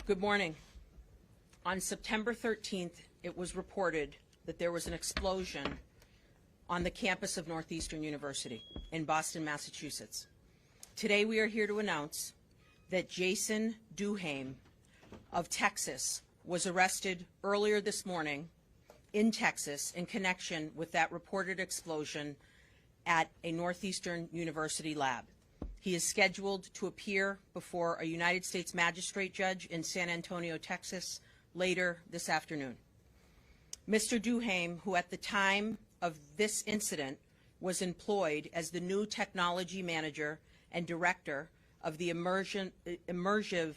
Good morning. On September 13th, it was reported that there was an explosion on the campus of Northeastern University in Boston, Massachusetts. Today we are here to announce that Jason Duhame of Texas was arrested earlier this morning in Texas in connection with that reported explosion at a Northeastern University lab. He is scheduled to appear before a United States magistrate judge in San Antonio, Texas, later this afternoon. Mr. Duhame, who at the time of this incident was employed as the new technology manager and director of the immersive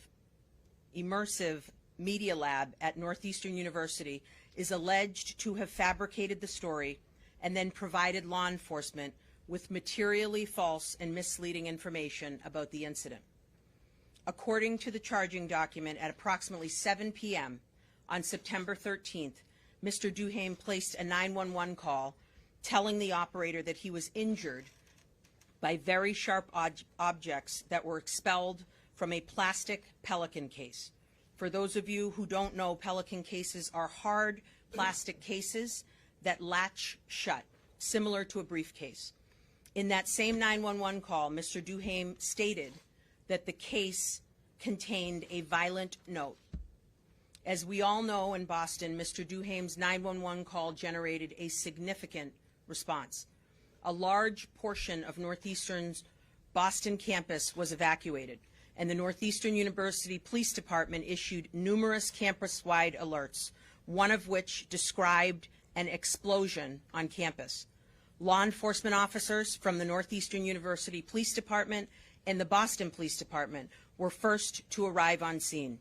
media lab at Northeastern University, is alleged to have fabricated the story and then provided law enforcement with materially false and misleading information about the incident. According to the charging document, at approximately 7 p.m. on September 13th, Mr. Duhame placed a 911 call telling the operator that he was injured by very sharp objects that were expelled from a plastic Pelican case. For those of you who don't know, Pelican cases are hard plastic cases that latch shut, similar to a briefcase. In that same 911 call, Mr. Duhame stated that the case contained a violent note. As we all know in Boston, Mr. Duhame's 911 call generated a significant response. A large portion of Northeastern's Boston campus was evacuated, and the Northeastern University Police Department issued numerous campus-wide alerts, one of which described an explosion on campus. Law enforcement officers from the Northeastern University Police Department and the Boston Police Department were first to arrive on scene,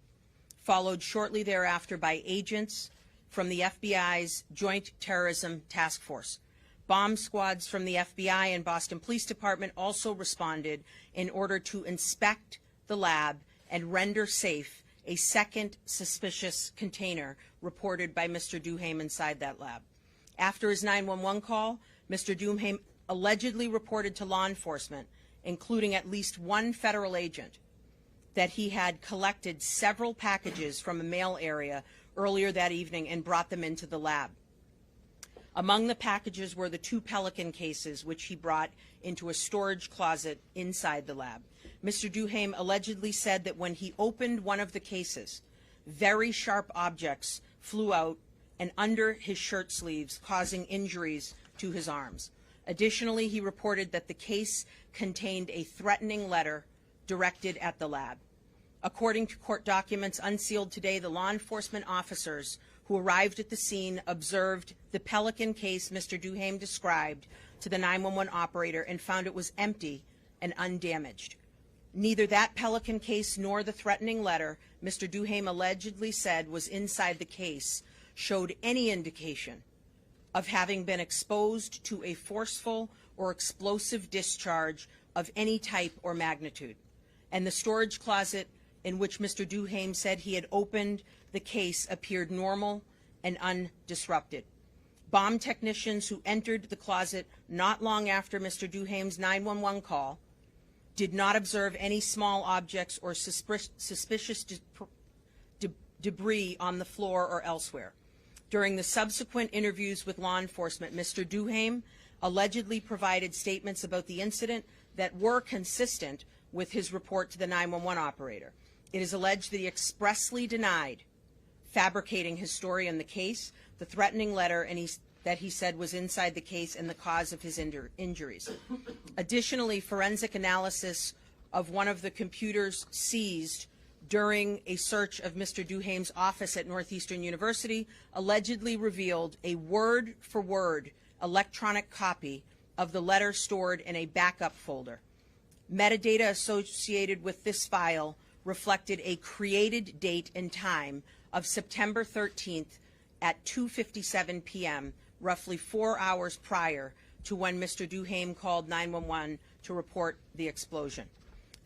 followed shortly thereafter by agents from the FBI's Joint Terrorism Task Force. Bomb squads from the FBI and Boston Police Department also responded in order to inspect the lab and render safe a second suspicious container reported by Mr. Duhame inside that lab. After his 911 call, Mr. Duhame allegedly reported to law enforcement, including at least one federal agent, that he had collected several packages from a mail area earlier that evening and brought them into the lab. Among the packages were the 2 Pelican cases, which he brought into a storage closet inside the lab. Mr. Duhame allegedly said that when he opened one of the cases, very sharp objects flew out and under his shirt sleeves, causing injuries to his arms. Additionally, he reported that the case contained a threatening letter directed at the lab. According to court documents unsealed today, the law enforcement officers who arrived at the scene observed the Pelican case Mr. Duhame described to the 911 operator and found it was empty and undamaged. Neither that Pelican case nor the threatening letter Mr. Duhame allegedly said was inside the case showed any indication of having been exposed to a forceful or explosive discharge of any type or magnitude. And the storage closet in which Mr. Duhame said he had opened the case appeared normal and undisrupted. Bomb technicians who entered the closet not long after Mr. Duhame's 911 call did not observe any small objects or suspicious debris on the floor or elsewhere. During the subsequent interviews with law enforcement, Mr. Duhame allegedly provided statements about the incident that were consistent with his report to the 911 operator. It is alleged that he expressly denied fabricating his story in the case, the threatening letter that he said was inside the case, and the cause of his injuries. Additionally, forensic analysis of one of the computers seized during a search of Mr. Duhame's office at Northeastern University allegedly revealed a word-for-word electronic copy of the letter stored in a backup folder. Metadata associated with this file reflected a created date and time of September 13th at 2:57 p.m., roughly 4 hours prior to when Mr. Duhame called 911 to report the explosion.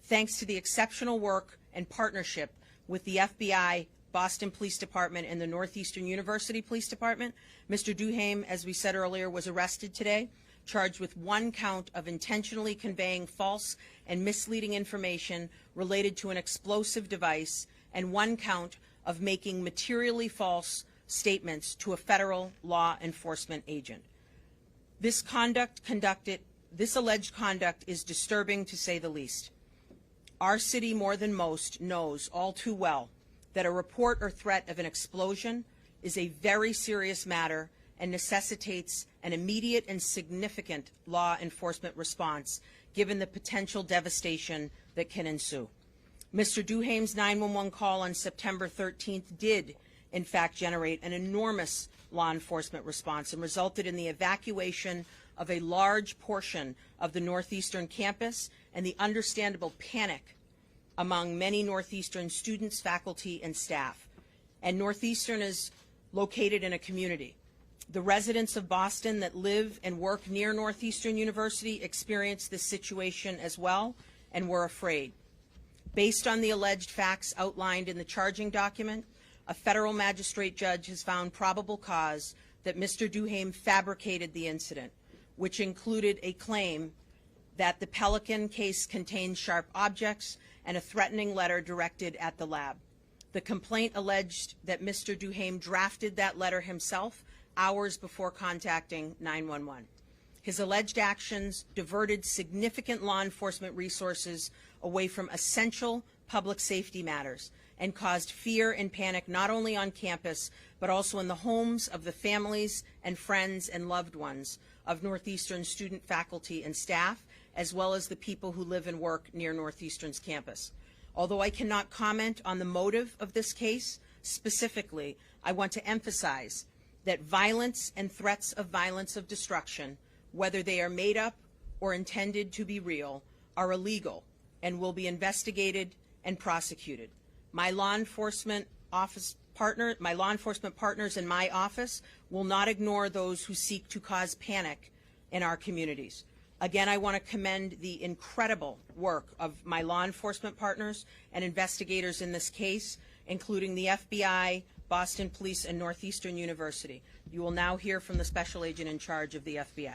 Thanks to the exceptional work and partnership with the FBI, Boston Police Department, and the Northeastern University Police Department, Mr. Duhame, as we said earlier, was arrested today, charged with 1 count of intentionally conveying false and misleading information related to an explosive device and 1 count of making materially false statements to a federal law enforcement agent. This alleged conduct is disturbing, to say the least. Our city, more than most, knows all too well that a report or threat of an explosion is a very serious matter and necessitates an immediate and significant law enforcement response given the potential devastation that can ensue. Mr. Duhame's 911 call on September 13th did, in fact, generate an enormous law enforcement response and resulted in the evacuation of a large portion of the Northeastern campus and the understandable panic among many Northeastern students, faculty, and staff. And Northeastern is located in a community. The residents of Boston that live and work near Northeastern University experienced this situation as well and were afraid. Based on the alleged facts outlined in the charging document, a federal magistrate judge has found probable cause that Mr. Duhame fabricated the incident, which included a claim that the Pelican case contained sharp objects and a threatening letter directed at the lab. The complaint alleged that Mr. Duhame drafted that letter himself hours before contacting 911. His alleged actions diverted significant law enforcement resources away from essential public safety matters and caused fear and panic not only on campus, but also in the homes of the families and friends and loved ones of Northeastern student, faculty, and staff, as well as the people who live and work near Northeastern's campus. Although I cannot comment on the motive of this case specifically, I want to emphasize that violence and threats of violence of destruction, whether they are made up or intended to be real, are illegal and will be investigated and prosecuted. My law enforcement partners in my office will not ignore those who seek to cause panic in our communities. Again, I want to commend the incredible work of my law enforcement partners and investigators in this case, including the FBI, Boston Police, and Northeastern University. You will now hear from the special agent in charge of the FBI.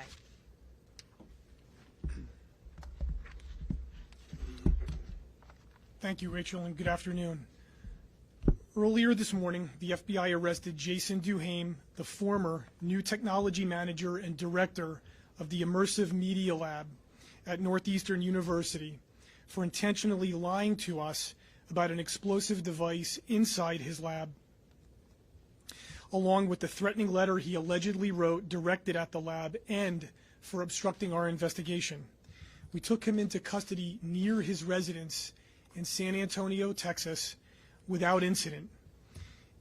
Thank you, Rachel, and good afternoon. Earlier this morning, the FBI arrested Jason Duhame, the former New Technology Manager and Director of the Immersive Media Lab at Northeastern University, for intentionally lying to us about an explosive device inside his lab, along with the threatening letter he allegedly wrote directed at the lab, and for obstructing our investigation. We took him into custody near his residence in San Antonio, Texas, without incident.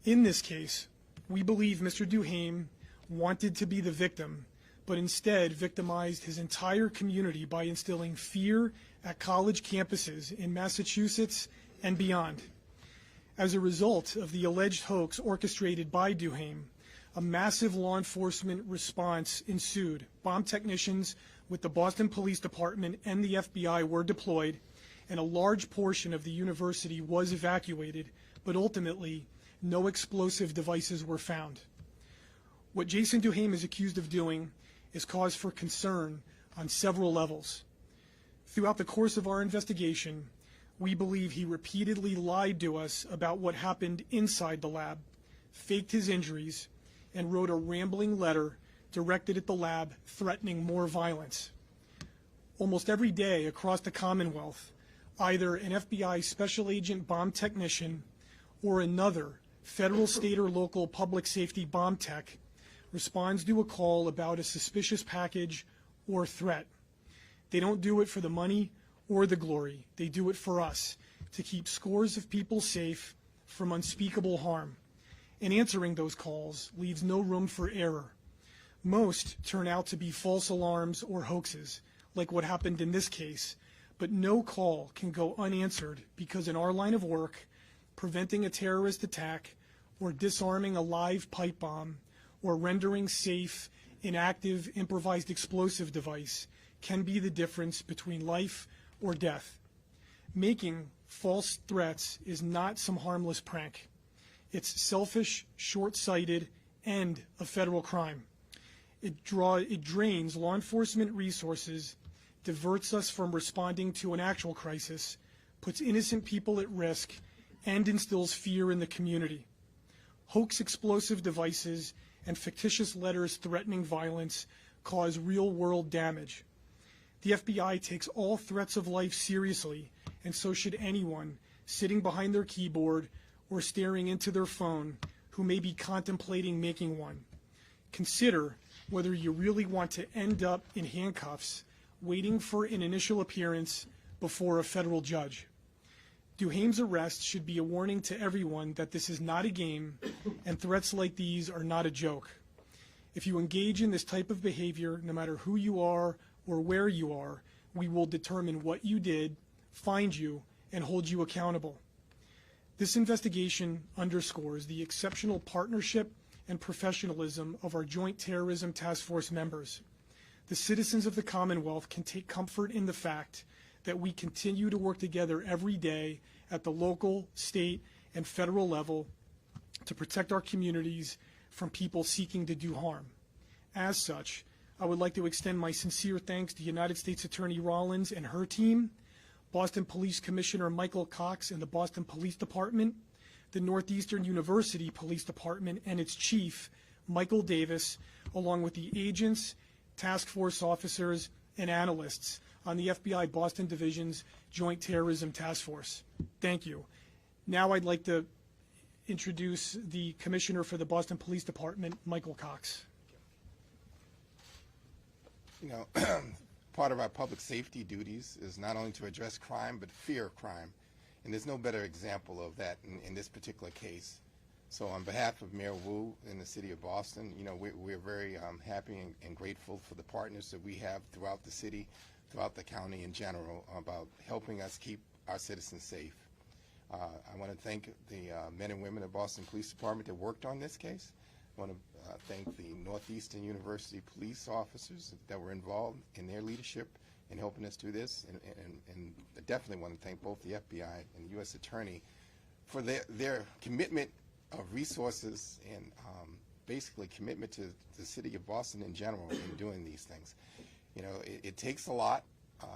In this case, we believe Mr. Duhame wanted to be the victim, but instead victimized his entire community by instilling fear at college campuses in Massachusetts and beyond. As a result of the alleged hoax orchestrated by Duhame, a massive law enforcement response ensued. Bomb technicians with the Boston Police Department and the FBI were deployed, and a large portion of the university was evacuated, but ultimately no explosive devices were found. What Jason Duhame is accused of doing is cause for concern on several levels. Throughout the course of our investigation, we believe he repeatedly lied to us about what happened inside the lab, faked his injuries, and wrote a rambling letter directed at the lab threatening more violence. Almost every day across the Commonwealth, either an FBI special agent bomb technician or another federal, state, or local public safety bomb tech responds to a call about a suspicious package or threat. They don't do it for the money or the glory. They do it for us, to keep scores of people safe from unspeakable harm. And answering those calls leaves no room for error. Most turn out to be false alarms or hoaxes, like what happened in this case, but no call can go unanswered because in our line of work, preventing a terrorist attack or disarming a live pipe bomb or rendering safe an active improvised explosive device can be the difference between life or death. Making false threats is not some harmless prank. It's selfish, short-sighted, and a federal crime. It drains law enforcement resources, diverts us from responding to an actual crisis, puts innocent people at risk, and instills fear in the community. Hoax explosive devices and fictitious letters threatening violence cause real-world damage. The FBI takes all threats of life seriously, and so should anyone sitting behind their keyboard or staring into their phone who may be contemplating making one. Consider whether you really want to end up in handcuffs waiting for an initial appearance before a federal judge. Duhame's arrest should be a warning to everyone that this is not a game and threats like these are not a joke. If you engage in this type of behavior, no matter who you are or where you are, we will determine what you did, find you, and hold you accountable. This investigation underscores the exceptional partnership and professionalism of our Joint Terrorism Task Force members. The citizens of the Commonwealth can take comfort in the fact that we continue to work together every day at the local, state, and federal level to protect our communities from people seeking to do harm. As such, I would like to extend my sincere thanks to United States Attorney Rollins and her team, Boston Police Commissioner Michael Cox and the Boston Police Department, the Northeastern University Police Department and its chief, Michael Davis, along with the agents, task force officers, and analysts on the FBI Boston Division's Joint Terrorism Task Force. Thank you. Now I'd like to introduce the Commissioner for the Boston Police Department, Michael Cox. You know, part of our public safety duties is not only to address crime, but fear of crime. And there's no better example of that in this particular case. So on behalf of Mayor Wu and the city of Boston, you know, we're very happy and grateful for the partners that we have throughout the city, throughout the county in general, about helping us keep our citizens safe. I want to thank the men and women of Boston Police Department that worked on this case. I want to thank the Northeastern University police officers that were involved in their leadership in helping us do this, and I definitely want to thank both the FBI and the U.S. Attorney for their commitment of resources and basically commitment to the city of Boston in general in doing these things. You know, it takes a lot.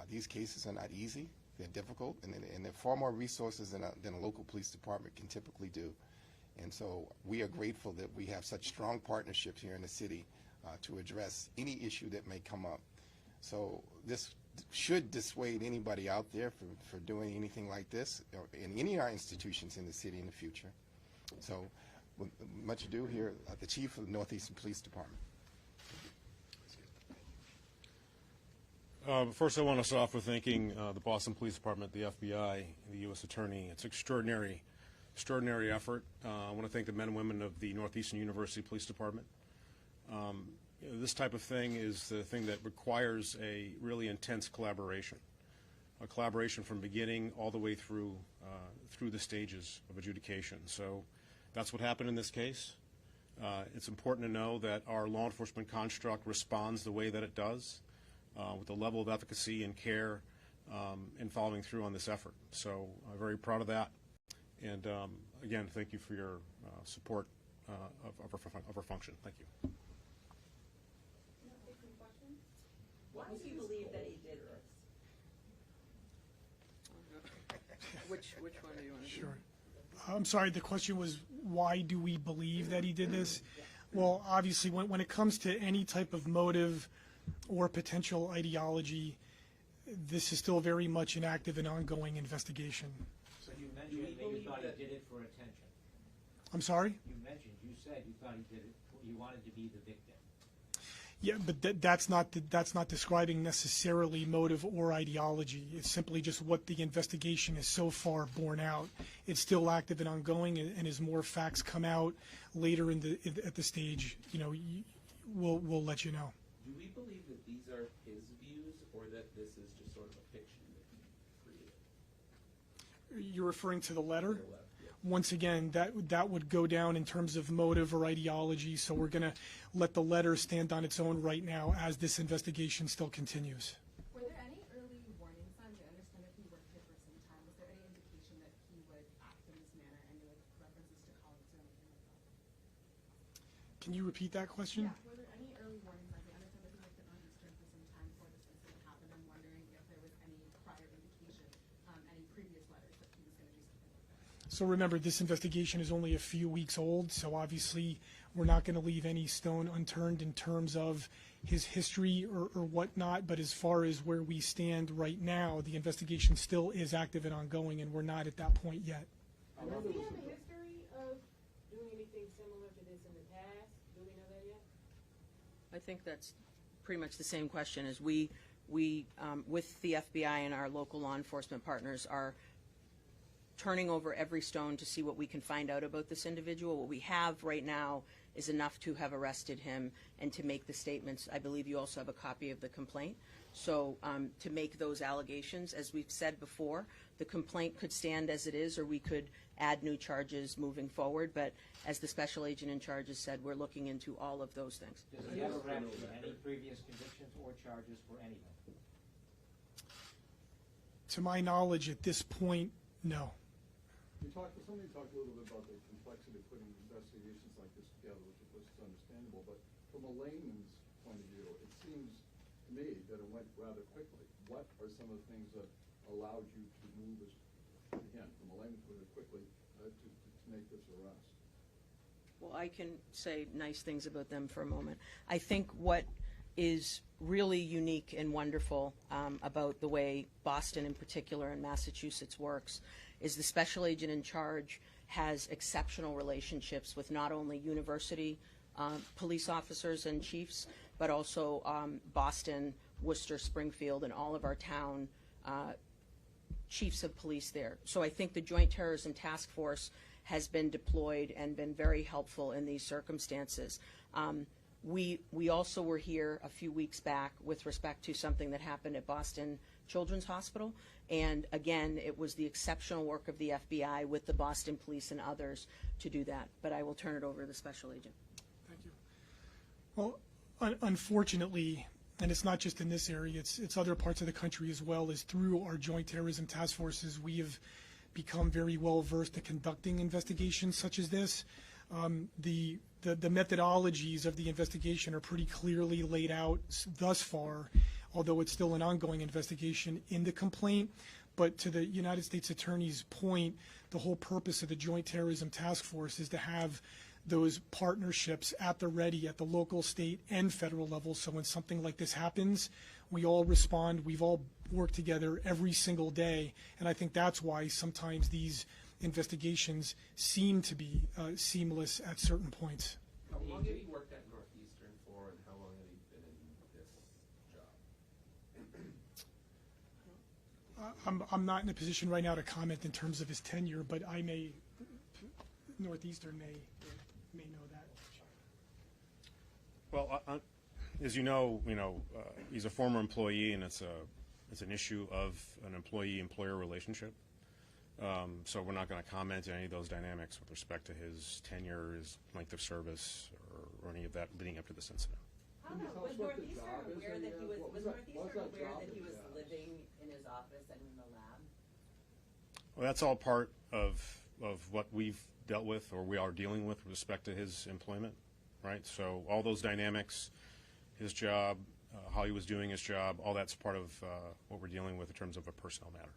These cases are not easy. They're difficult, and they're far more resources than a local police department can typically do. And so we are grateful that we have such strong partnerships here in the city to address any issue that may come up. So this should dissuade anybody out there for doing anything like this in any of our institutions in the city in the future. So with much ado here, the Chief of the Northeastern Police Department. First, I want to start off with thanking the Boston Police Department, the FBI, the U.S. Attorney. It's extraordinary effort. I want to thank the men and women of the Northeastern University Police Department. You know, this type of thing is the thing that requires a really intense collaboration, a collaboration from beginning all the way through the stages of adjudication. So that's what happened in this case. It's important to know that our law enforcement construct responds the way that it does, with the level of efficacy and care in following through on this effort. So I'm very proud of that. And again, thank you for your support of our function. Thank you. Why do you believe that he did this? Which one do you want to do? Sure. I'm sorry, the question was, why do we believe that he did this? Well, obviously, when it comes to any type of motive or potential ideology, this is still very much an active and ongoing investigation. So you mentioned that you thought he did it for attention. I'm sorry? You said you thought he did it, you wanted to be the victim. Yeah, but that's not describing necessarily motive or ideology. It's simply just what the investigation is so far borne out. It's still active and ongoing, and as more facts come out later at the stage, you know, we'll let you know. Do we believe that these are his views, or that this is just sort of a fiction that he created? You're referring to the letter? The letter, yeah. Once again, that would go down in terms of motive or ideology, so we're going to let the letter stand on its own right now as this investigation still continues. Were there any early warning signs? I understand that he worked here for some time. Was there any indication that he would act in this manner? Any references to colleagues or anything like that? Can you repeat that question? Yeah. Were there any early warning signs? I understand that he worked at Northeastern for some time before this incident happened. I'm wondering if there was any prior indication, any previous letters that he was going to do something like that. So remember, this investigation is only a few weeks old, so obviously we're not going to leave any stone unturned in terms of his history or whatnot, but as far as where we stand right now, the investigation still is active and ongoing, and we're not at that point yet. Does he have a history of doing anything similar to this in the past? Do we know that yet? I think that's pretty much the same question as we with the FBI and our local law enforcement partners are turning over every stone to see what we can find out about this individual. What we have right now is enough to have arrested him and to make the statements. I believe you also have a copy of the complaint. So to make those allegations, as we've said before, the complaint could stand as it is, or we could add new charges moving forward. But as the special agent in charge has said, we're looking into all of those things. Does he have a record, any previous convictions or charges for anything? To my knowledge, at this point, no. Somebody talked a little bit about the complexity of putting investigations like this together, which of course is understandable, but from a layman's point of view, it seems to me that it went rather quickly. What are some of the things that allowed you to move, again, from a layman's point of view, quickly to make this arrest? Well, I can say nice things about them for a moment. I think what is really unique and wonderful about the way Boston in particular and Massachusetts works is the special agent in charge has exceptional relationships with not only university police officers and chiefs, but also Boston, Worcester, Springfield, and all of our town chiefs of police there. So I think the Joint Terrorism Task Force has been deployed and been very helpful in these circumstances. We also were here a few weeks back with respect to something that happened at Boston Children's Hospital, and again, it was the exceptional work of the FBI with the Boston Police and others to do that. But I will turn it over to the special agent. Thank you. Well, unfortunately, and it's not just in this area, it's other parts of the country as well, is through our Joint Terrorism Task Forces, we have become very well versed at conducting investigations such as this. The methodologies of the investigation are pretty clearly laid out thus far, although it's still an ongoing investigation in the complaint. But to the United States Attorney's point, the whole purpose of the Joint Terrorism Task Force is to have those partnerships at the ready at the local, state, and federal level. So when something like this happens, we all respond. We've all worked together every single day. And I think that's why sometimes these investigations seem to be seamless at certain points. How long have you worked at Northeastern for, and how long have you been in this job? I'm not in a position right now to comment in terms of his tenure, but Northeastern may know that. Well, as you know, he's a former employee, and it's an issue of an employee-employer relationship. So we're not going to comment on any of those dynamics with respect to his tenure, his length of service, or any of that leading up to this incident. How about, was Northeastern aware that he was living in his office and in the lab? Well, that's all part of what we've dealt with, or we are dealing with respect to his employment, right? So all those dynamics, his job, how he was doing his job, all that's part of what we're dealing with in terms of a personnel matter.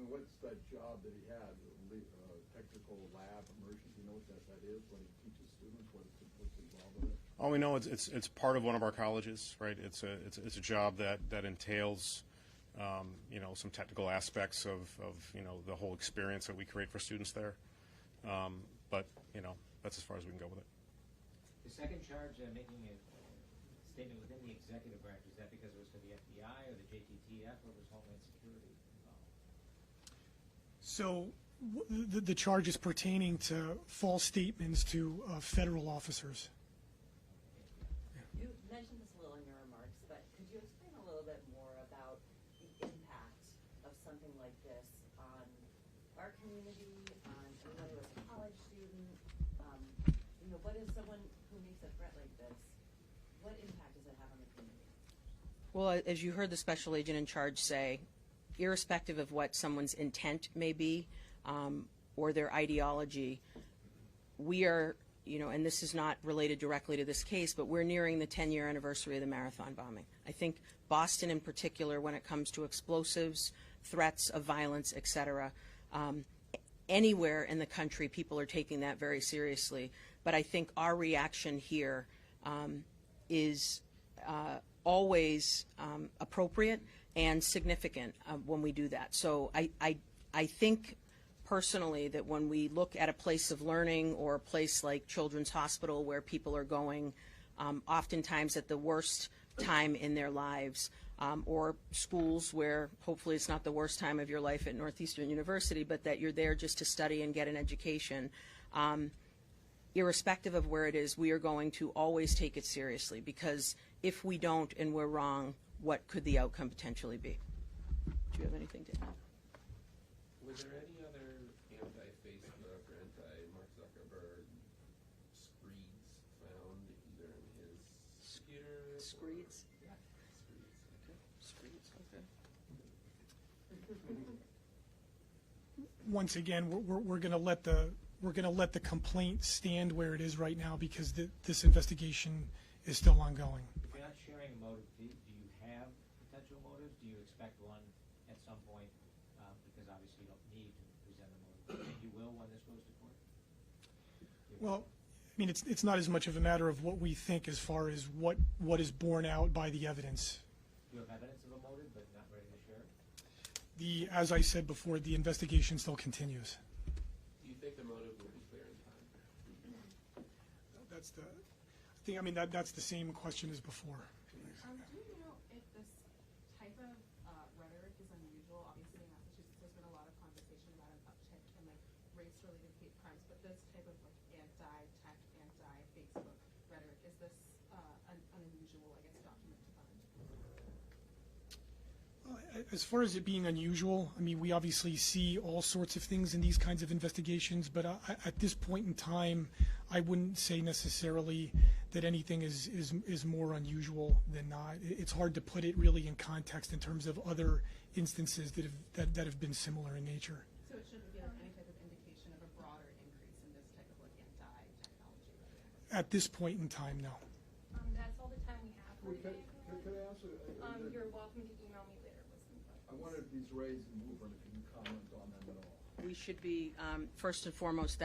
What's that job that he had? Technical lab immersion. Do you know what that is? What he teaches students? What's involved in it? All we know it's part of one of our colleges, right? It's a job that entails some technical aspects of the whole experience that we create for students there. But that's as far as we can go with it. The second charge, making a statement within the executive branch, is that because it was for the FBI or the JTTF, or was Homeland Security involved? So the charge is pertaining to false statements to federal officers. You mentioned this a little in your remarks, but could you explain a little bit more about the impact of something like this on our community, on whether it's a college student? What is someone who makes a threat like this? What impact does it have on the community? Well, as you heard the special agent in charge say, irrespective of what someone's intent may be or their ideology, we are, and this is not related directly to this case, but we're nearing the 10-year anniversary of the marathon bombing. I think Boston in particular, when it comes to explosives, threats of violence, et cetera, anywhere in the country, people are taking that very seriously. But I think our reaction here is always appropriate and significant when we do that. So I think personally that when we look at a place of learning or a place like Children's Hospital where people are going oftentimes at the worst time in their lives, or schools where hopefully it's not the worst time of your life at Northeastern University, but that you're there just to study and get an education, irrespective of where it is, we are going to always take it seriously, because if we don't and we're wrong, what could the outcome potentially be? Do you have anything to add? Were there any other anti-Facebook or anti-Mark Zuckerberg screeds found either in his computer? Screeds? Yeah, screeds. Okay. Screeds, okay. Once again, we're going to let the complaint stand where it is right now, because this investigation is still ongoing. If you're not sharing a motive, do you have potential motives? Do you expect one at some point? Because obviously you don't need to present a motive. And you will when this goes to court? Well, I mean, it's not as much of a matter of what we think as far as what is borne out by the evidence. Do you have evidence of a motive but not ready to share it? As I said before, the investigation still continues. Do you think the motive will be clear in time? That's the thing. I mean, that's the same question as before. Do you know if this type of rhetoric is unusual? Obviously, in Massachusetts, there's been a lot of conversation about an uptick in like race-related hate crimes, but this type of like anti-tech, anti-Facebook rhetoric, is this an unusual, I guess, document to find? As far as it being unusual, I mean, we obviously see all sorts of things in these kinds of investigations, but at this point in time, I wouldn't say necessarily that anything is more unusual than not. It's hard to put it really in context in terms of other instances that have been similar in nature. So it shouldn't be like any type of indication of a broader increase in this type of like anti-technology rhetoric? At this point in time, no. That's all the time we have for Can today. I answer? You're welcome to email me later with some questions. I wondered if these raised and movement, if you can comment on them at all. We should be, first and foremost,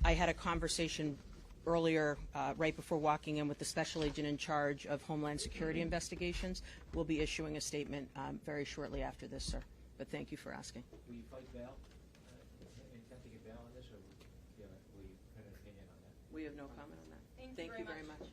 I had a conversation earlier, right before walking in, with the special agent in charge of Homeland Security investigations. We'll be issuing a statement very shortly after this, sir. But thank you for asking. Will you fight bail? Intend to get bail on this, or will you have an opinion on that? We have no comment on that. Thank you very very much. much.